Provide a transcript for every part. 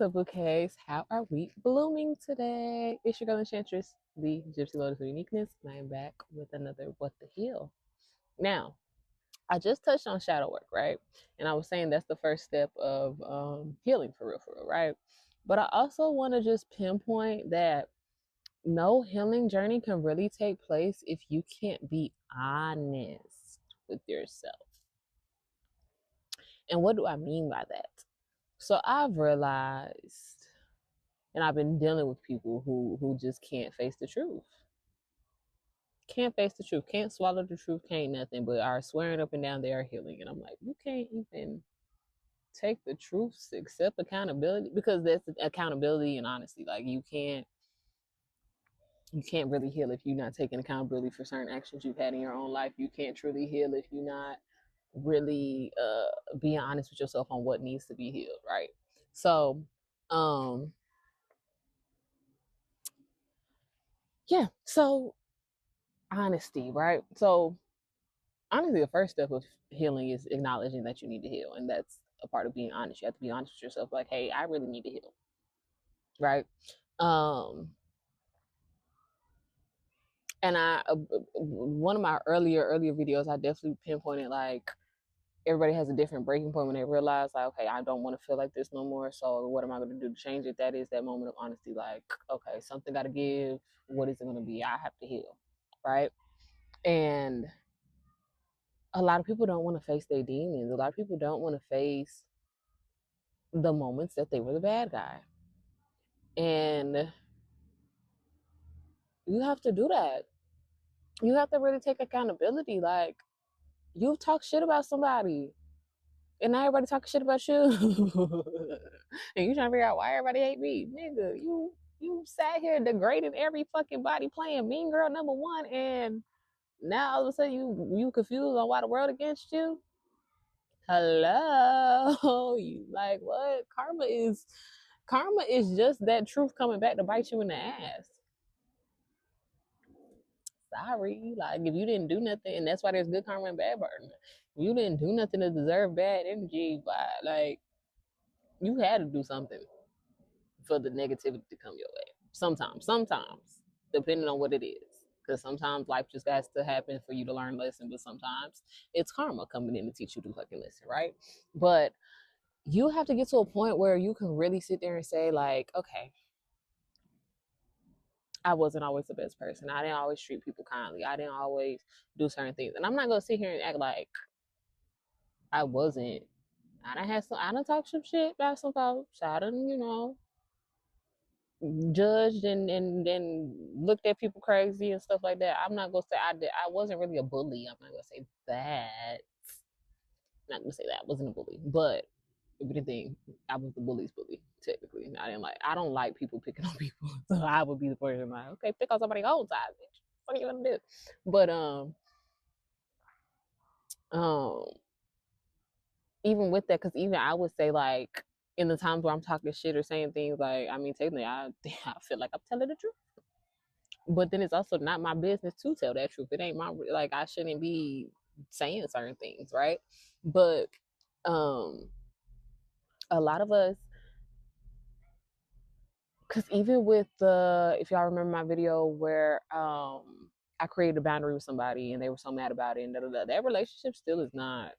Wassup Bouquets? How are we blooming today? It's your girl Enchantress, the Gypsy Lotus of Uniqueness, and I am back with another What the Heal. Now, I just touched on shadow work, right? And I was saying that's the first step of healing for real, right? But I also want to just pinpoint that no healing journey can really take place if you can't be honest with yourself. And what do I mean by that? So I've realized, and I've been dealing with people who just can't face the truth. Can't face the truth, can't swallow the truth, can't nothing, but are swearing up and down they are healing. And I'm like, you can't even take the truth, accept accountability, because that's accountability and honesty. Like you can't really heal if you're not taking accountability for certain actions you've had in your own life. You can't truly heal if you're not really being honest with yourself on what needs to be healed, right? So yeah, so honesty, right? So honestly, the first step of healing is acknowledging that you need to heal, and that's a part of being honest. You have to be honest with yourself, like, hey, I really need to heal, right? um and I one of my earlier videos, I definitely pinpointed like everybody has a different breaking point when they realize like, okay, I don't want to feel like this no more, so what am I going to do to change it? That is that moment of honesty, like, okay, something got to give. What is it going to be? I have to heal, right? And a lot of people don't want to face their demons. A lot of people don't want to face the moments that they were the bad guy. And you have to do that. You have to really take accountability. Like, you've talked shit about somebody, and now everybody talking shit about you. And you trying to figure out why everybody hate me. Nigga, you sat here degrading every fucking body playing Mean Girl #1, and now all of a sudden you confused on why the world against you? Hello. You like what? Karma is just that truth coming back to bite you in the ass. Sorry. Like, if you didn't do nothing, and that's why there's good karma and bad karma. You didn't do nothing to deserve bad energy, but like, you had to do something for the negativity to come your way. Sometimes, depending on what it is. Because sometimes life just has to happen for you to learn a lesson, but sometimes it's karma coming in to teach you to fucking listen, right? But you have to get to a point where you can really sit there and say, like, okay, I wasn't always the best person. I didn't always treat people kindly. I didn't always do certain things. And I'm not gonna sit here and act like I wasn't. I done talked some shit about some folks. I done, judged and looked at people crazy and stuff like that. I'm not gonna say I did. I wasn't really a bully. I'm not gonna say that. I'm not gonna say that I wasn't a bully, but if anything, I was the bully's bully. Technically, I don't like people picking on people, so I would be the person like, okay, pick on somebody old size, bitch. What are you gonna do? But um, even with that, because even I would say like in the times where I'm talking shit or saying things like, I mean, technically, I feel like I'm telling the truth, but then it's also not my business to tell that truth. It ain't my, like, I shouldn't be saying certain things, right? But um, a lot of us, because even with if y'all remember my video where I created a boundary with somebody and they were so mad about it, and that relationship still is not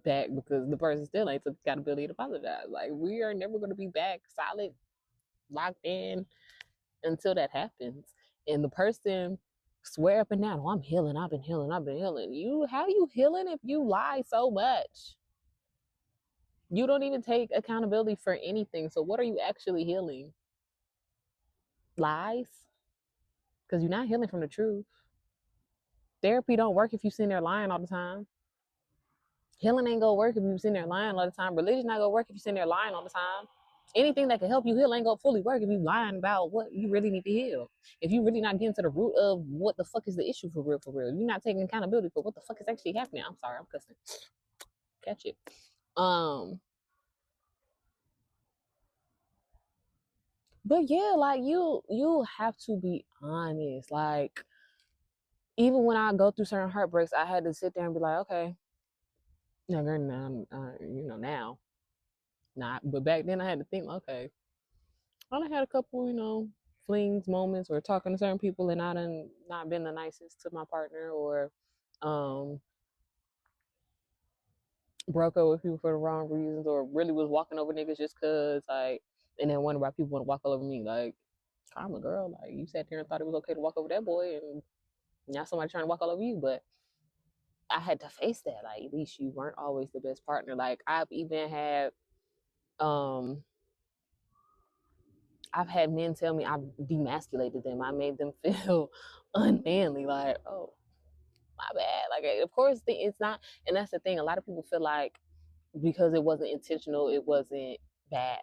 back because the person still ain't took accountability to apologize. Like, we are never going to be back solid, locked in until that happens. And the person swear up and down, oh, I'm healing, I've been healing. How you healing if you lie so much? You don't even take accountability for anything. So what are you actually healing? Lies? Because you're not healing from the truth. Therapy don't work if you sitting there lying all the time. Healing ain't gonna work if you sitting there lying all the time. Religion not gonna work if you sitting there lying all the time. Anything that can help you heal ain't gonna fully work if you lying about what you really need to heal. If you really not getting to the root of what the fuck is the issue for real, you're not taking accountability for what the fuck is actually happening. I'm sorry, I'm cussing. Catch it. But yeah, like you have to be honest. Like, even when I go through certain heartbreaks, I had to sit there and be like, okay, now, now not. But back then I had to think, okay, I done had a couple, flings, moments, or talking to certain people, and I done not been the nicest to my partner, or um, broke up with people for the wrong reasons, or really was walking over niggas just cause, like, and then wonder why people want to walk all over me. Like, I'm a girl. Like, you sat there and thought it was okay to walk over that boy, and now somebody trying to walk all over you. But I had to face that. Like, at least you weren't always the best partner. Like, um, I've had men tell me I've demasculated them. I made them feel unmanly. Like, oh, my bad. Like, of course, it's not. And that's the thing. A lot of people feel like because it wasn't intentional, it wasn't bad.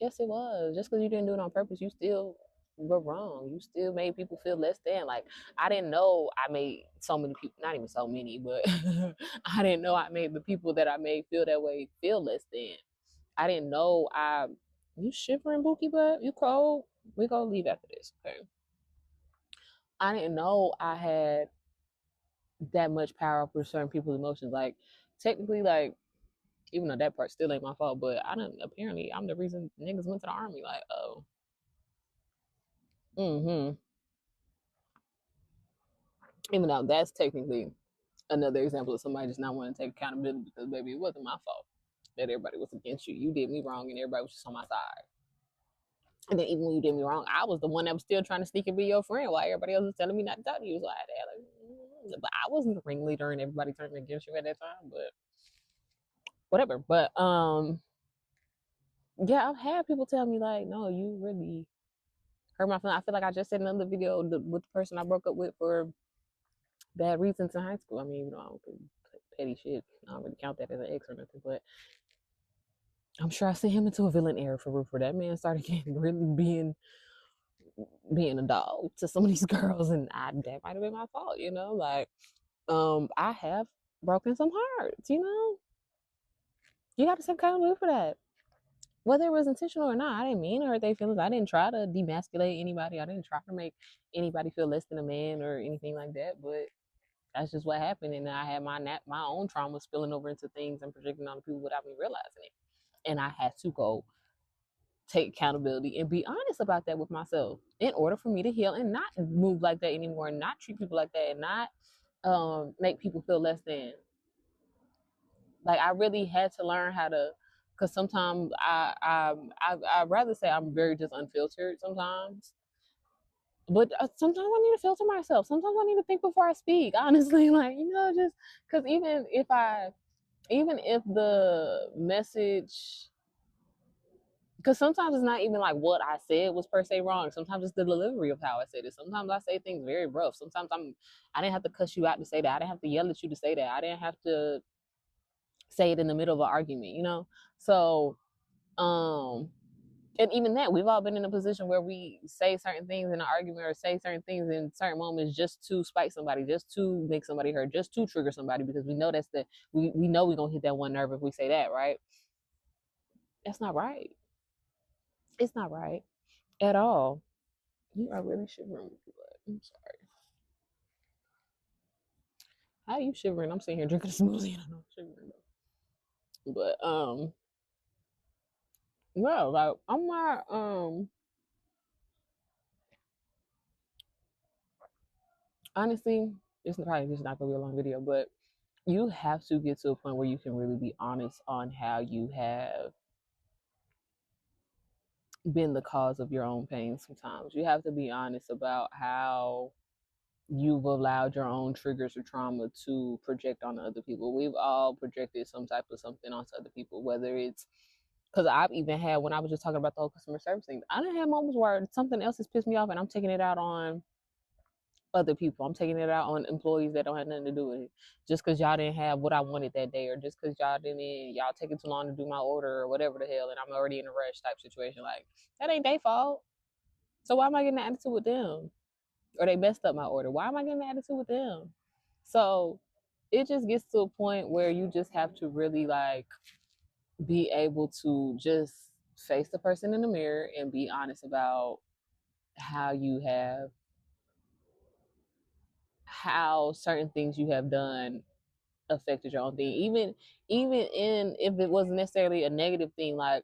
Yes, it was. Just because you didn't do it on purpose, you still were wrong. You still made people feel less than. Like, I didn't know I made so many people, not even so many, but I didn't know I made the people that I made feel that way feel less than. I didn't know you shivering, Bookie butt? You cold? We gonna leave after this, okay? I didn't know I had that much power over certain people's emotions. Like, technically, like, even though that part still ain't my fault, but apparently I'm the reason niggas went to the army. Like, oh, mm-hmm. Even though that's technically another example of somebody just not wanting to take accountability because, baby, it wasn't my fault that everybody was against you. You did me wrong and everybody was just on my side. And then even when you did me wrong, I was the one that was still trying to sneak and be your friend while everybody else was telling me not to talk to you. So I had like, but I wasn't the ringleader and everybody turned against you at that time. But whatever. But yeah, I've had people tell me like, no, you really hurt my feelings. I feel like I just said in another video with the person I broke up with for bad reasons in high school. I mean, I don't petty shit. I don't really count that as an ex or nothing, but I'm sure I sent him into a villain era for real. For that man started getting really being a dog to some of these girls, and that might have been my fault, like I have broken some hearts, you got to take accountability for that, whether it was intentional or not. I didn't mean to hurt their feelings. I didn't try to demasculate anybody. I didn't try to make anybody feel less than a man or anything like that, but that's just what happened, and I had my own trauma spilling over into things and projecting on the people without me realizing it, and I had to go take accountability and be honest about that with myself in order for me to heal and not move like that anymore, and not treat people like that, and not make people feel less than. Like, I really had to learn how to, because sometimes I'd rather say I'm very just unfiltered sometimes, but sometimes I need to filter myself. Sometimes I need to think before I speak. Honestly, like, just because even if the message, because sometimes it's not even like what I said was per se wrong. Sometimes it's the delivery of how I said it. Sometimes I say things very rough. Sometimes I didn't have to cuss you out to say that. I didn't have to yell at you to say that. I didn't have to say it in the middle of an argument. So, and even that, we've all been in a position where we say certain things in an argument or say certain things in certain moments just to spite somebody, just to make somebody hurt, just to trigger somebody, because we know we know we're gonna hit that one nerve if we say that, right? That's not right. It's not right at all. You are really shivering. I'm sorry. How are you shivering? I'm sitting here drinking a smoothie and I'm shivering. But no, like, I'm not honestly, it's probably just not gonna be a long video, but you have to get to a point where you can really be honest on how you have been the cause of your own pain. Sometimes you have to be honest about how you've allowed your own triggers or trauma to project on other people. We've all projected some type of something onto other people, whether it's because I've even had, when I was just talking about the whole customer service thing, I done had moments where something else has pissed me off and I'm taking it out on other people. I'm taking it out on employees that don't have nothing to do with it. Just because y'all didn't have what I wanted that day, or just because y'all taking too long to do my order, or whatever the hell, and I'm already in a rush type situation. Like, that ain't their fault. So why am I getting an attitude with them? Or they messed up my order. Why am I getting an attitude with them? So it just gets to a point where you just have to really, like, be able to just face the person in the mirror and be honest about how you have, how certain things you have done affected your own thing. Even in if it wasn't necessarily a negative thing, like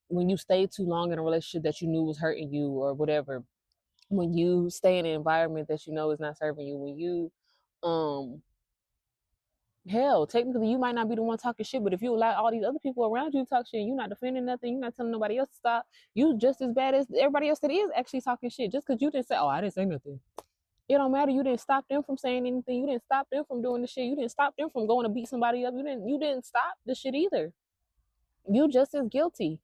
when you stay too long in a relationship that you knew was hurting you or whatever, when you stay in an environment that you know is not serving you, when you hell, technically you might not be the one talking shit, but if you allow all these other people around you to talk shit, you're not defending nothing, you're not telling nobody else to stop, you just as bad as everybody else that is actually talking shit. Just because you didn't say, oh, I didn't say nothing, it don't matter. You didn't stop them from saying anything. You didn't stop them from doing the shit. You didn't stop them from going to beat somebody up. You didn't stop the shit either. You just as guilty.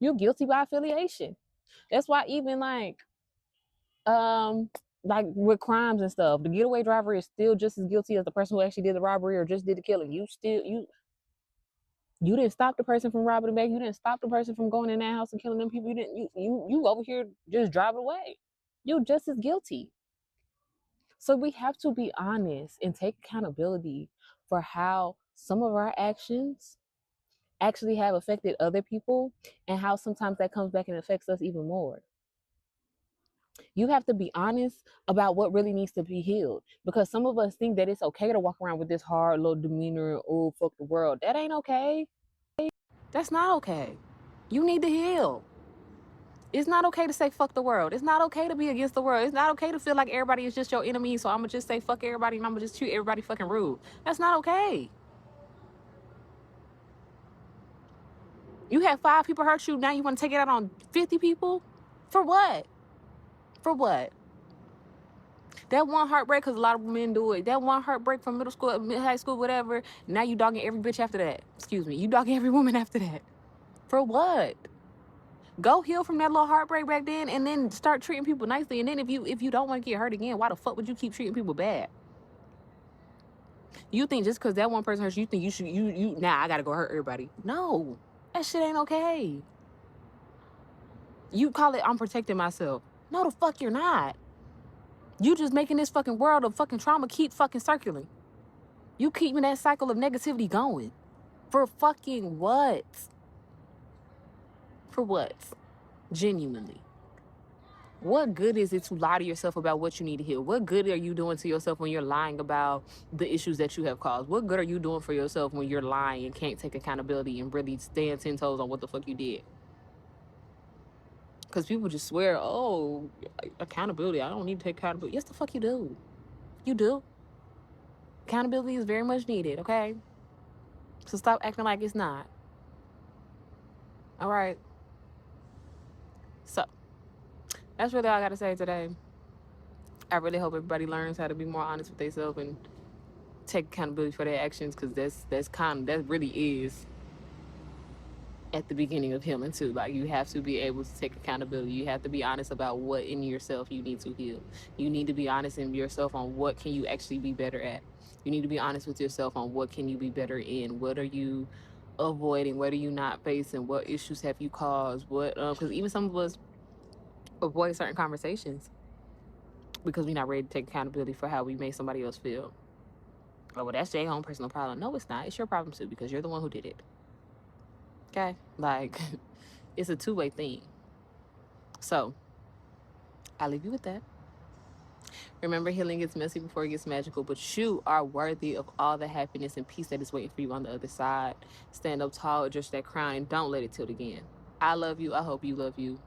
You're guilty by affiliation. That's why even like with crimes and stuff, the getaway driver is still just as guilty as the person who actually did the robbery or just did the killing. You didn't stop the person from robbing the bank. You didn't stop the person from going in that house and killing them people. You over here just driving away. You're just as guilty. So we have to be honest and take accountability for how some of our actions actually have affected other people and how sometimes that comes back and affects us even more. You have to be honest about what really needs to be healed, because some of us think that it's okay to walk around with this hard little demeanor and, oh, fuck the world. That ain't okay. That's not okay. You need to heal. It's not okay to say fuck the world. It's not okay to be against the world. It's not okay to feel like everybody is just your enemy, so I'm gonna just say fuck everybody and I'm gonna just treat everybody fucking rude. That's not okay. You had 5 people hurt you, now you want to take it out on 50 people? For what? For what? That one heartbreak, because a lot of men do it. That one heartbreak from middle school, high school, whatever. Now you dogging every bitch after that. Excuse me. You dogging every woman after that. For what? Go heal from that little heartbreak back then and then start treating people nicely. And then if you don't want to get hurt again, why the fuck would you keep treating people bad? You think just because that one person hurts you, think you should, I gotta go hurt everybody. No. That shit ain't okay. You call it, I'm protecting myself. No, the fuck you're not. You just making this fucking world of fucking trauma keep fucking circling. You keeping that cycle of negativity going. For fucking what? For what? Genuinely. What good is it to lie to yourself about what you need to heal? What good are you doing to yourself when you're lying about the issues that you have caused? What good are you doing for yourself when you're lying and can't take accountability and really stand 10 toes on what the fuck you did? Because people just swear, oh, accountability, I don't need to take accountability. Yes, the fuck you do. You do. Accountability is very much needed, okay? So stop acting like it's not. All right. So that's really all I got to say today. I really hope everybody learns how to be more honest with themselves and take accountability for their actions, because that really is at the beginning of healing too. Like, you have to be able to take accountability. You have to be honest about what in yourself you need to heal. You need to be honest in yourself on what can you actually be better at. You need to be honest with yourself on what can you be better in. What are you avoiding? What are you not facing? What issues have you caused? What because even some of us avoid certain conversations because we're not ready to take accountability for how we made somebody else feel. Oh, well, that's their own personal problem. No, it's not. It's your problem too, because you're the one who did it. Okay? Like, it's a two-way thing. So, I'll leave you with that. Remember, healing gets messy before it gets magical, but you are worthy of all the happiness and peace that is waiting for you on the other side. Stand up tall, adjust that crown, and don't let it tilt again. I love you. I hope you love you.